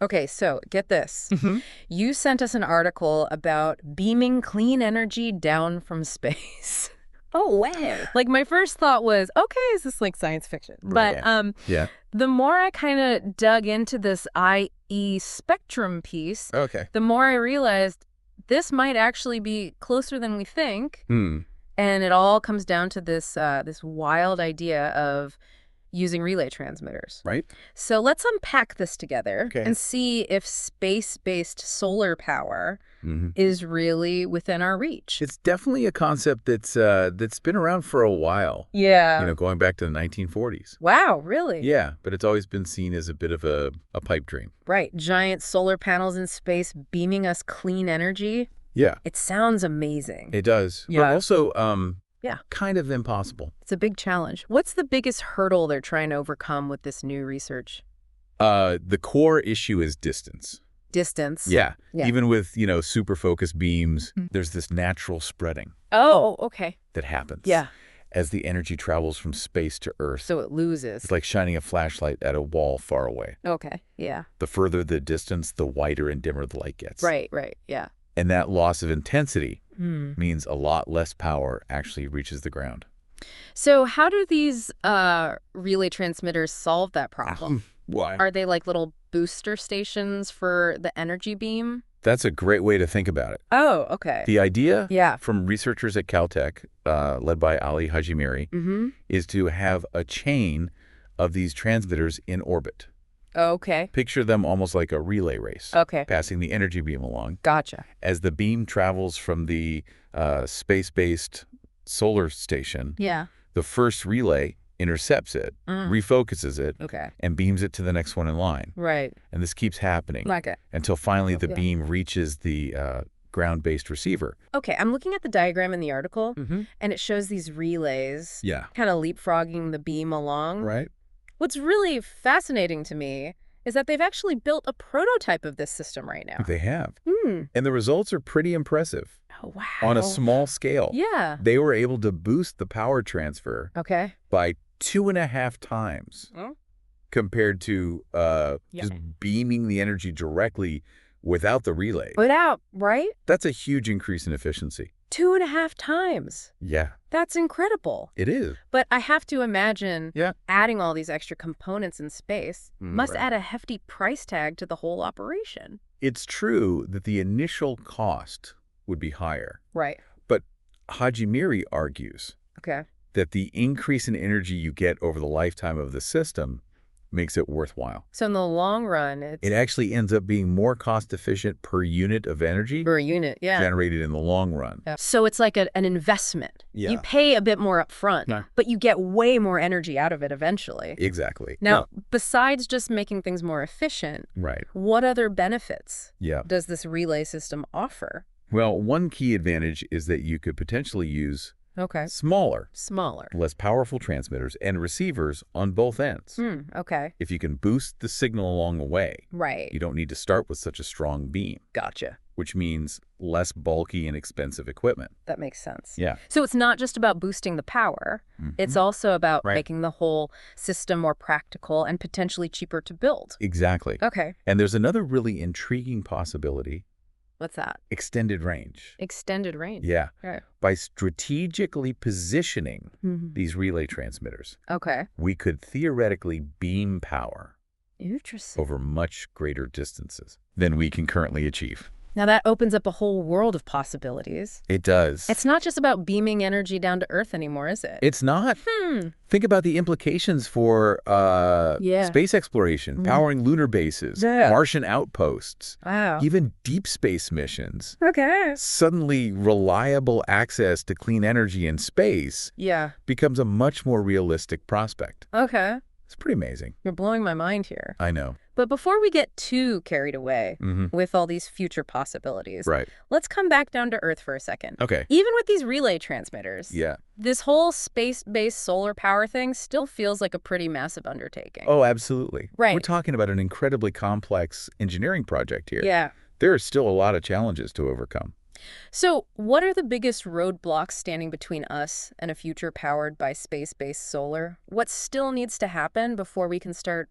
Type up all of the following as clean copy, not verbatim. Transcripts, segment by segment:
Okay, so get this. Mhm. You sent us an article about beaming clean energy down from space. Oh, wow. Like my first thought was, okay, is this like science fiction? But Right. Yeah. the more I kind of dug into this IE spectrum piece, Okay. the more I realized this might actually be closer than we think. Hmm. And it all comes down to this wild idea of using relay transmitters. Right? So let's unpack this together Okay. and see if space-based solar power Hmm. is really within our reach. It's definitely a concept that's been around for a while, Yeah. going back to the 1940s. Wow, really? Yeah, but it's always been seen as a bit of a pipe dream. Right. Giant solar panels in space beaming us clean energy. Yeah, It sounds amazing. it does. But Yeah. also, Yeah. kind of impossible. It's a big challenge. What's the biggest hurdle they're trying to overcome with this new research? The core issue is distance. Distance. Yeah. Yeah. Even with, super focused beams, Mm. there's this natural spreading Oh, okay. that happens. Yeah. As the energy travels from space to Earth. So it loses. It's like shining a flashlight at a wall far away. Okay. Yeah. The further the distance, the wider and dimmer the light gets. Right. Yeah. And that loss of intensity Hmm. means a lot less power actually reaches the ground. So how do these relay transmitters solve that problem? Why? Are they like little booster stations for the energy beam? That's a great way to think about it. Oh, okay. The idea Yeah. from researchers at Caltech, led by Ali Hajimiri, Mm-hmm. is to have a chain of these transmitters in orbit. Okay. Picture them almost like a relay race, Okay. passing the energy beam along. Gotcha. As the beam travels from the space-based solar station, Yeah. the first relay intercepts it, Mm. refocuses it, Okay. and beams it to the next one in line. Right. And this keeps happening Okay. until finally the Yeah. beam reaches the ground-based receiver. Okay. I'm looking at the diagram in the article, Mm-hmm. and it shows these relays Yeah. kind of leapfrogging the beam along. Right? What's really fascinating to me is that they've actually built a prototype of this system right now. They have. Hmm. And the results are pretty impressive. Oh, wow. On a small scale, Yeah. they were able to boost the power transfer Okay. by 2.5 times Oh. compared to Yeah. just beaming the energy directly without the relay. Without, right? That's a huge increase in efficiency. 2.5 times. Yeah, That's incredible. it is. But I have to imagine Yeah. adding all these extra components in space must Right. add a hefty price tag to the whole operation. It's true that the initial cost would be higher, Right. but Hajimiri argues Okay. that the increase in energy you get over the lifetime of the system makes it worthwhile. So in the long run, It it's actually ends up being more cost-efficient per unit of energy per unit. Yeah. generated in the long run. Yeah. So it's like an investment. Yeah. You pay a bit more up front, No. but you get way more energy out of it eventually. Exactly. Now, besides just making things more efficient, Right. what other benefits Yeah. does this relay system offer? Well, one key advantage is that you could potentially use Okay. smaller, Smaller. less powerful transmitters and receivers on both ends. Okay. If you can boost the signal along the way, Right. you don't need to start with such a strong beam, Gotcha. which means less bulky and expensive equipment. That makes sense. Yeah. So it's not just about boosting the power. Mhm. It's also about Right. making the whole system more practical and potentially cheaper to build. Exactly. Okay. And there's another really intriguing possibility, What's that? extended range. Extended range. Yeah. Right. By strategically positioning Mhm. these relay transmitters, Okay. we could theoretically beam power Interesting. over much greater distances than we can currently achieve. Now that opens up a whole world of possibilities. It does. It's not just about beaming energy down to Earth anymore, is it? It's not. Hmm. Think about the implications for Yeah. space exploration, powering lunar bases, Yeah. Martian outposts, Wow. even deep space missions. Okay. Suddenly, reliable access to clean energy in space Yeah. becomes a much more realistic prospect. Okay. It's pretty amazing. You're blowing my mind here. I know. But before we get too carried away Mm-hmm. with all these future possibilities, Right. let's come back down to Earth for a second. Okay. Even with these relay transmitters, Yeah. this whole space-based solar power thing still feels like a pretty massive undertaking. Oh, absolutely. Right. We're talking about an incredibly complex engineering project here. Yeah. There are still a lot of challenges to overcome. So what are the biggest roadblocks standing between us and a future powered by space-based solar? What still needs to happen before we can start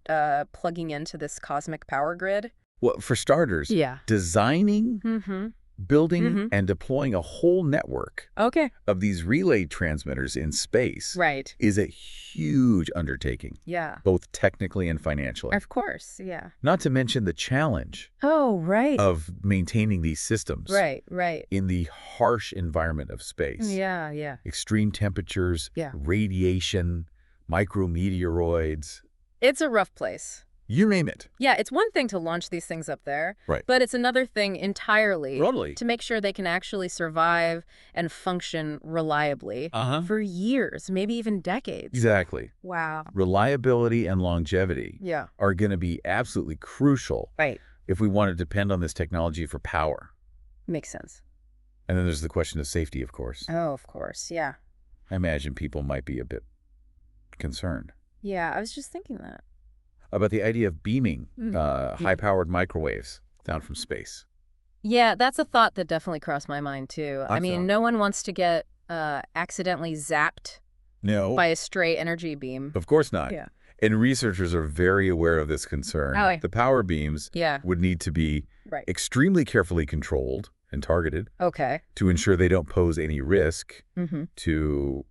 plugging into this cosmic power grid? Well, for starters, Yeah. designing, Mm-hmm. building, Mm-hmm. and deploying a whole network Okay. of these relay transmitters in space Right. is a huge undertaking, Yeah. both technically and financially. Of course. Yeah. Not to mention the challenge Oh, right. of maintaining these systems Right. Right. in the harsh environment of space. Yeah. Yeah. Extreme temperatures, Yeah. radiation, micrometeoroids, It's a rough place. you name it. Yeah, it's one thing to launch these things up there, Right. but it's another thing entirely Totally. to make sure they can actually survive and function reliably for years, maybe even decades. Exactly. Wow. Reliability and longevity Yeah. are going to be absolutely crucial Right. if we want to depend on this technology for power. Makes sense. And then there's the question of safety, of course. Oh, of course. Yeah. I imagine people might be a bit concerned Yeah, I was just thinking that. about the idea of beaming Mm. high-powered microwaves down from space. Yeah, that's a thought that definitely crossed my mind, too. I Thought mean, so. no one wants to get accidentally zapped No, by a stray energy beam. of course not. Yeah. And researchers are very aware of this concern. Oh, The power beams Yeah. would need to be Right. extremely carefully controlled and targeted Okay. to ensure they don't pose any risk Mm-hmm. to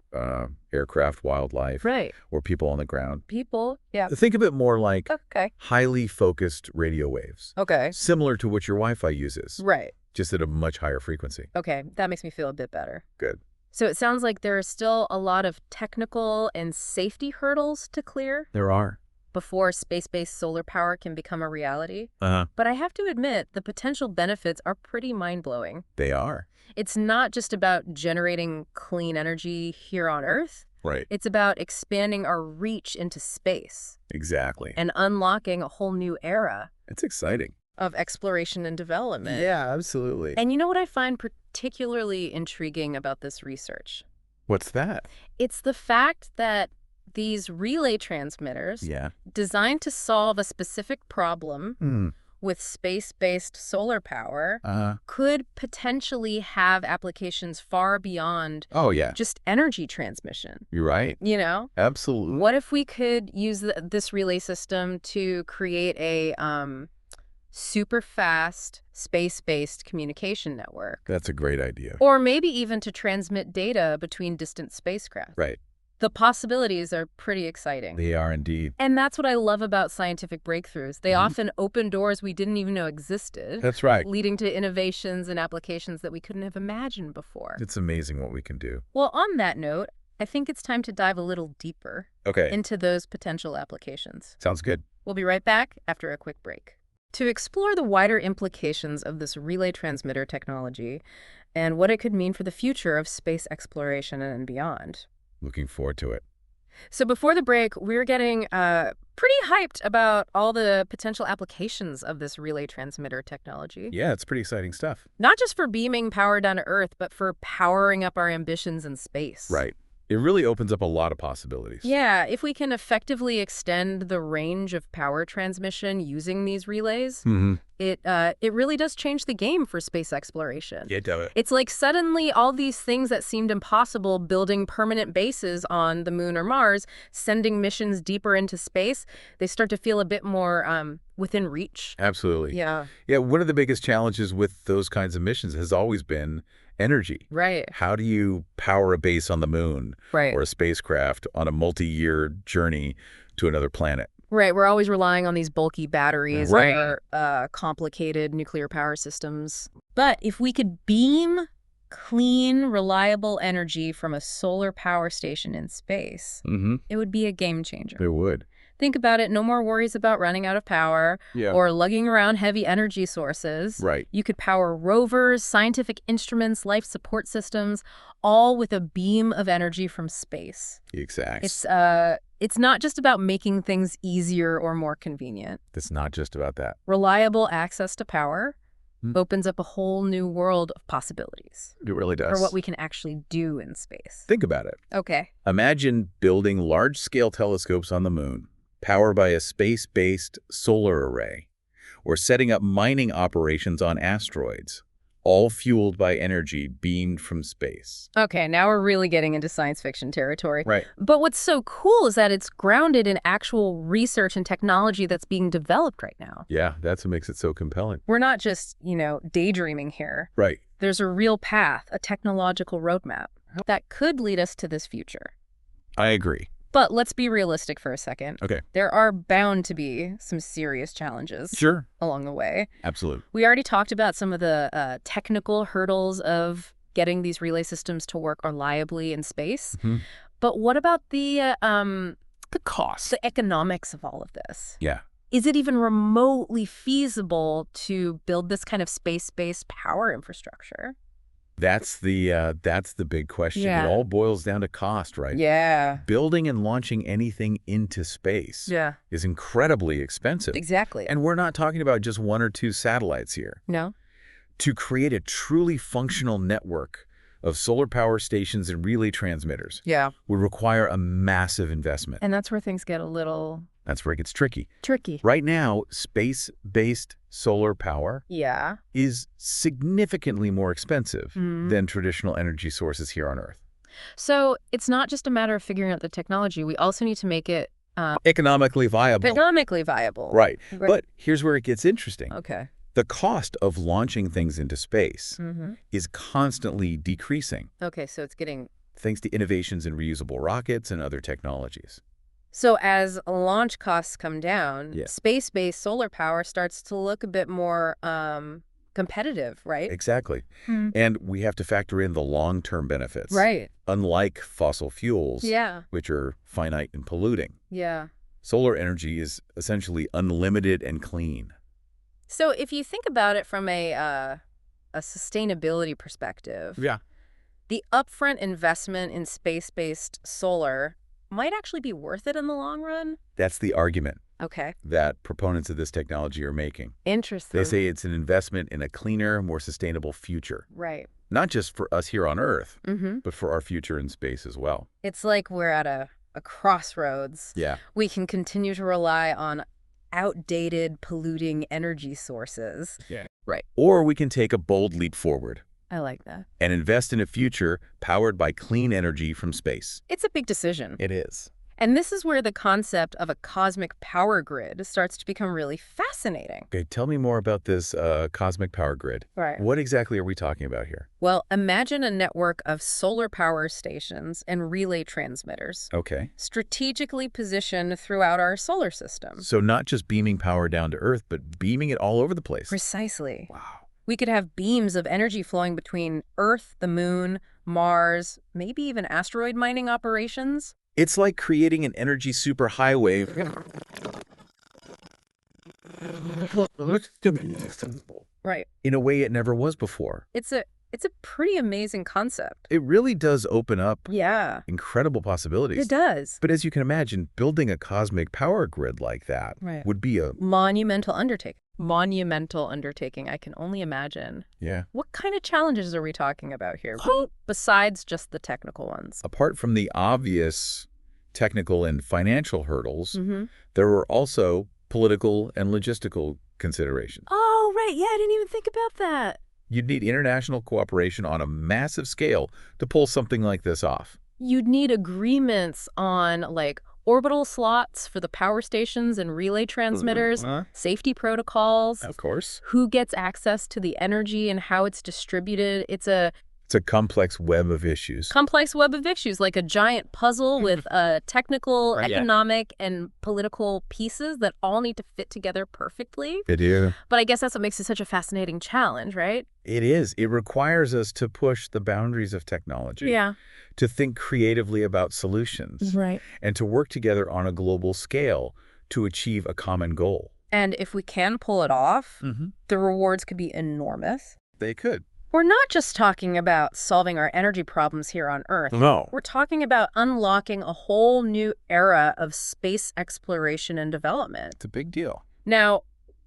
aircraft, wildlife, Right. or people on the ground. People. Yeah. Think of it more like Okay. highly focused radio waves, Okay. similar to what your Wi-Fi uses, Right. just at a much higher frequency. Okay. That makes me feel a bit better. Good. So it sounds like there are still a lot of technical and safety hurdles to clear There are. before space-based solar power can become a reality. Uh-huh. But I have to admit, the potential benefits are pretty mind-blowing. They are. It's not just about generating clean energy here on Earth. Right. It's about expanding our reach into space Exactly. and unlocking a whole new era It's exciting. of exploration and development. Yeah, absolutely. And you know what I find particularly intriguing about this research? What's that? It's the fact that these relay transmitters, Yeah. designed to solve a specific problem Hmm. with space-based solar power, Uh-huh. could potentially have applications far beyond Oh, yeah. just energy transmission. You're right. You know? Absolutely. What if we could use this relay system to create a super fast space-based communication network? That's a great idea. Or maybe even to transmit data between distant spacecraft. Right. The possibilities are pretty exciting. They are indeed. And that's what I love about scientific breakthroughs. They often open doors we didn't even know existed, That's right. leading to innovations and applications that we couldn't have imagined before. It's amazing what we can do. Well, on that note, I think it's time to dive a little deeper Okay. into those potential applications. Sounds good. We'll be right back after a quick break. To explore the wider implications of this relay transmitter technology and what it could mean for the future of space exploration and beyond. Looking forward to it. So before the break, we were getting pretty hyped about all the potential applications of this relay transmitter technology. Yeah, it's pretty exciting stuff. Not just for beaming power down to Earth, but for powering up our ambitions in space. Right. It really opens up a lot of possibilities. Yeah, if we can effectively extend the range of power transmission using these relays, Mm-hmm. it really does change the game for space exploration. Yeah, do it. It's like suddenly all these things that seemed impossible, building permanent bases on the moon or Mars, sending missions deeper into space, they start to feel a bit more within reach. Absolutely. Yeah. Yeah, one of the biggest challenges with those kinds of missions has always been energy. Right. How do you power a base on the moon Right. or a spacecraft on a multi-year journey to another planet? Right. We're always relying on these bulky batteries Right. or complicated nuclear power systems. But if we could beam clean, reliable energy from a solar power station in space, Mm-hmm. it would be a game changer. It would. Think about it. No more worries about running out of power Yeah. or lugging around heavy energy sources. Right. You could power rovers, scientific instruments, life support systems, all with a beam of energy from space. Exactly. It's not just about making things easier or more convenient. It's not just about that. Reliable access to power Hmm. opens up a whole new world of possibilities It really does. for what we can actually do in space. Think about it. Okay. Imagine building large-scale telescopes on the moon, powered by a space-based solar array, or setting up mining operations on asteroids, all fueled by energy beamed from space. Okay, now we're really getting into science fiction territory. Right. But what's so cool is that it's grounded in actual research and technology that's being developed right now. Yeah, that's what makes it so compelling. We're not just, daydreaming here. Right. There's a real path, a technological roadmap that could lead us to this future. I agree. But let's be realistic for a second. Okay. There are bound to be some serious challenges Sure. along the way. Absolutely. We already talked about some of the technical hurdles of getting these relay systems to work reliably in space. Hmm. But what about the cost. the economics of all of this? Yeah. Is it even remotely feasible to build this kind of space-based power infrastructure? That's the big question. Yeah. It all boils down to cost, right? Yeah. Building and launching anything into space is incredibly expensive. Exactly. And we're not talking about just 1 or 2 satellites here. No? To create a truly functional network of solar power stations and relay transmitters Yeah. would require a massive investment. And that's where things get a little That's where it gets tricky. tricky. Right now, space-based solar power Yeah. is significantly more expensive Mhm. than traditional energy sources here on Earth. So it's not just a matter of figuring out the technology. We also need to make it Economically viable. economically viable. Right. Right. But here's where it gets interesting. Okay. The cost of launching things into space Mm-hmm. is constantly decreasing, Okay, so it's getting... thanks to innovations in reusable rockets and other technologies. So as launch costs come down, Yeah. space-based solar power starts to look a bit more competitive, right? Exactly. Hmm. And we have to factor in the long-term benefits. Right. Unlike fossil fuels, Yeah. which are finite and polluting, Yeah. solar energy is essentially unlimited and clean. So if you think about it from a sustainability perspective, Yeah. the upfront investment in space-based solar might actually be worth it in the long run. That's the argument Okay. that proponents of this technology are making. Interesting. They say it's an investment in a cleaner, more sustainable future. Right. Not just for us here on Earth, Mm-hmm. but for our future in space as well. It's like we're at a crossroads. Yeah. We can continue to rely on outdated, polluting energy sources. Yeah. Right. Or we can take a bold leap forward I like that. and invest in a future powered by clean energy from space. It's a big decision. It is. And this is where the concept of a cosmic power grid starts to become really fascinating. Okay, tell me more about this cosmic power grid. Right. What exactly are we talking about here? Well, imagine a network of solar power stations and relay transmitters Okay. strategically positioned throughout our solar system. So not just beaming power down to Earth, but beaming it all over the place. Precisely. Wow. We could have beams of energy flowing between Earth, the Moon, Mars, maybe even asteroid mining operations. It's like creating an energy superhighway. Right. In a way it never was before. It's a pretty amazing concept. It really does open up Yeah, incredible possibilities. it does. But as you can imagine, building a cosmic power grid like that Right. would be a... Monumental undertaking. Monumental undertaking, I can only imagine. Yeah. What kind of challenges are we talking about here? Besides just the technical ones. Apart from the obvious technical and financial hurdles, Mm-hmm. there were also political and logistical considerations. Oh, right. Yeah, I didn't even think about that. You'd need international cooperation on a massive scale to pull something like this off. You'd need agreements on, like, orbital slots for the power stations and relay transmitters, safety protocols, Of course. who gets access to the energy and how it's distributed. It's a It's a complex web of issues. complex web of issues, like a giant puzzle with technical, economic, and political pieces that all need to fit together perfectly. It is. But I guess that's what makes it such a fascinating challenge, right? It is. It requires us to push the boundaries of technology. Yeah. To think creatively about solutions. Right. And to work together on a global scale to achieve a common goal. And if we can pull it off, Mm-hmm. the rewards could be enormous. They could. We're not just talking about solving our energy problems here on Earth. No. We're talking about unlocking a whole new era of space exploration and development. It's a big deal. Now,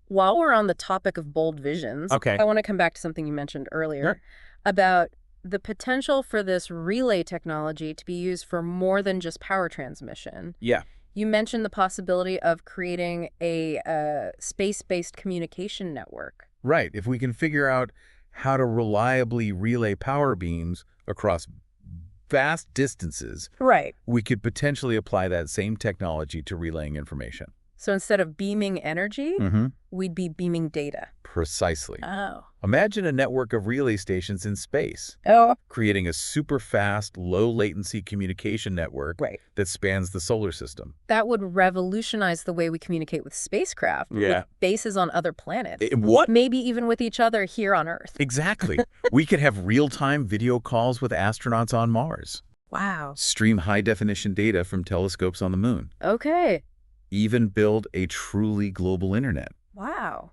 while we're on the topic of bold visions, Okay. I want to come back to something you mentioned earlier Sure. about the potential for this relay technology to be used for more than just power transmission. Yeah. You mentioned the possibility of creating a space-based communication network. Right. If we can figure out how to reliably relay power beams across vast distances, Right. we could potentially apply that same technology to relaying information. So instead of beaming energy, we'd be beaming data. Precisely. Oh. Imagine a network of relay stations in space, Oh. creating a super fast, low latency communication network Right. that spans the solar system. That would revolutionize the way we communicate with spacecraft, with bases on other planets. What? Maybe even with each other here on Earth. Exactly. We could have real-time video calls with astronauts on Mars, Wow. stream high-definition data from telescopes on the moon, Okay. even build a truly global internet Wow.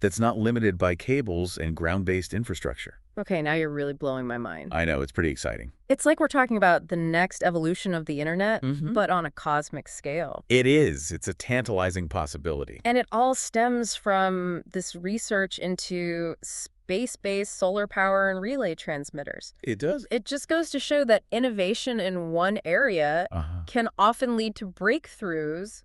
that's not limited by cables and ground-based infrastructure. Okay, now you're really blowing my mind. I know, it's pretty exciting. It's like we're talking about the next evolution of the internet, but on a cosmic scale. It is. It's a tantalizing possibility. And it all stems from this research into space-based solar power and relay transmitters. It does. It just goes to show that innovation in one area can often lead to breakthroughs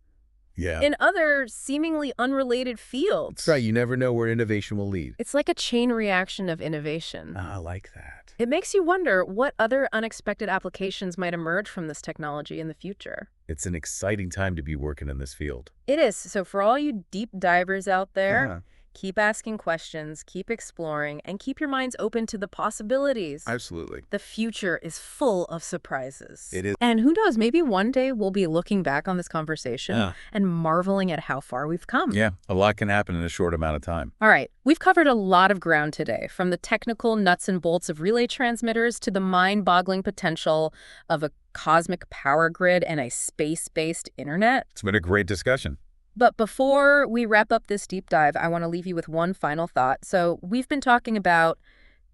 in other seemingly unrelated fields. That's right. You never know where innovation will lead. It's like a chain reaction of innovation. I like that. It makes you wonder what other unexpected applications might emerge from this technology in the future. It's an exciting time to be working in this field. It is. So for all you deep divers out there, keep asking questions, keep exploring, and keep your minds open to the possibilities. Absolutely. The future is full of surprises. It is. And who knows, maybe one day we'll be looking back on this conversation and marveling at how far we've come. Yeah, a lot can happen in a short amount of time. All right, we've covered a lot of ground today, from the technical nuts and bolts of relay transmitters to the mind-boggling potential of a cosmic power grid and a space-based internet. It's been a great discussion. But before we wrap up this deep dive, I want to leave you with one final thought. So we've been talking about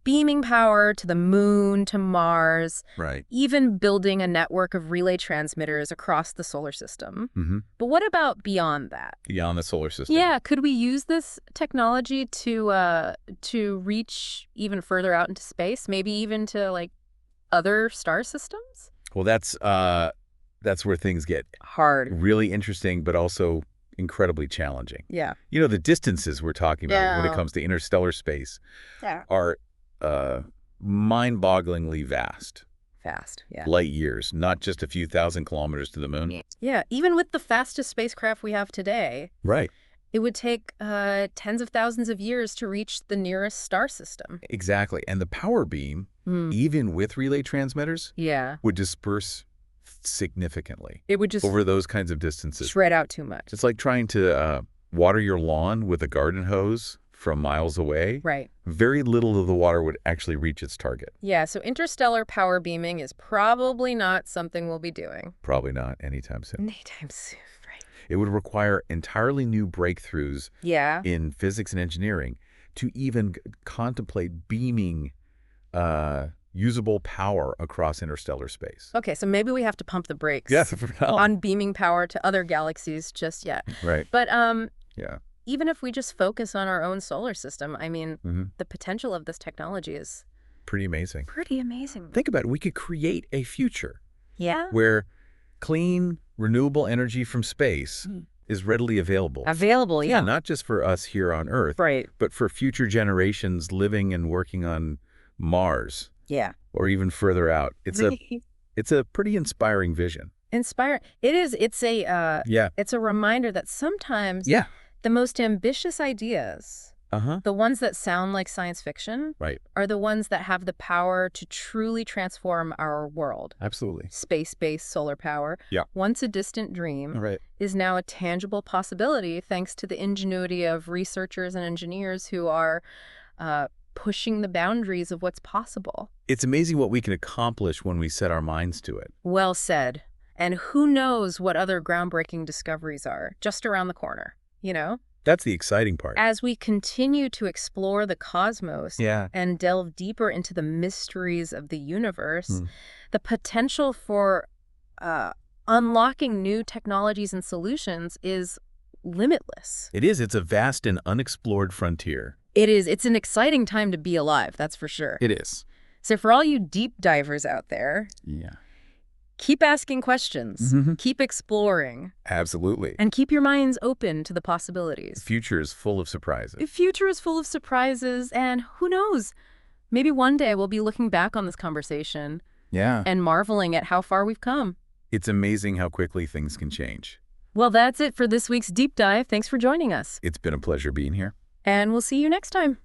beaming power to the moon, to Mars, even building a network of relay transmitters across the solar system. But what about beyond that? Beyond the solar system? Yeah, could we use this technology to reach even further out into space, maybe even to like other star systems? Well, that's where things get hard, really interesting, but also incredibly challenging. Yeah. You know, the distances we're talking about when it comes to interstellar space are mind-bogglingly vast. Light years, not just a few thousand kilometers to the moon. Yeah, even with the fastest spacecraft we have today. Right. It would take tens of thousands of years to reach the nearest star system. Exactly. And the power beam, even with relay transmitters, would disperse significantly. It would just over those kinds of distances. Spread out too much. It's like trying to water your lawn with a garden hose from miles away. Right. Very little of the water would actually reach its target. Yeah, so interstellar power beaming is probably not something we'll be doing. Probably not anytime soon. Anytime soon, right. It would require entirely new breakthroughs in physics and engineering to even contemplate beaming usable power across interstellar space. Okay, so maybe we have to pump the brakes for now. on beaming power to other galaxies just yet. Right. But even if we just focus on our own solar system, I mean, the potential of this technology is pretty amazing. Pretty amazing. Think about it. We could create a future where clean, renewable energy from space is readily available. Yeah, not just for us here on Earth, but for future generations living and working on Mars. Yeah. Or even further out. It's a pretty inspiring vision. Inspiring. It is. It's a it's a reminder that sometimes the most ambitious ideas, the ones that sound like science fiction, are the ones that have the power to truly transform our world. Absolutely. Space-based solar power, once a distant dream, is now a tangible possibility thanks to the ingenuity of researchers and engineers who are pushing the boundaries of what's possible. It's amazing what we can accomplish when we set our minds to it. Well said. And who knows what other groundbreaking discoveries are just around the corner, you know? That's the exciting part. As we continue to explore the cosmos and delve deeper into the mysteries of the universe, the potential for unlocking new technologies and solutions is limitless. It is. It's a vast and unexplored frontier. It is. It's an exciting time to be alive, that's for sure. It is. So for all you deep divers out there, Keep asking questions. Keep exploring. Absolutely. And keep your minds open to the possibilities. The future is full of surprises. The future is full of surprises, and who knows? Maybe one day we'll be looking back on this conversation and marveling at how far we've come. It's amazing how quickly things can change. Well, that's it for this week's Deep Dive. Thanks for joining us. It's been a pleasure being here. And we'll see you next time.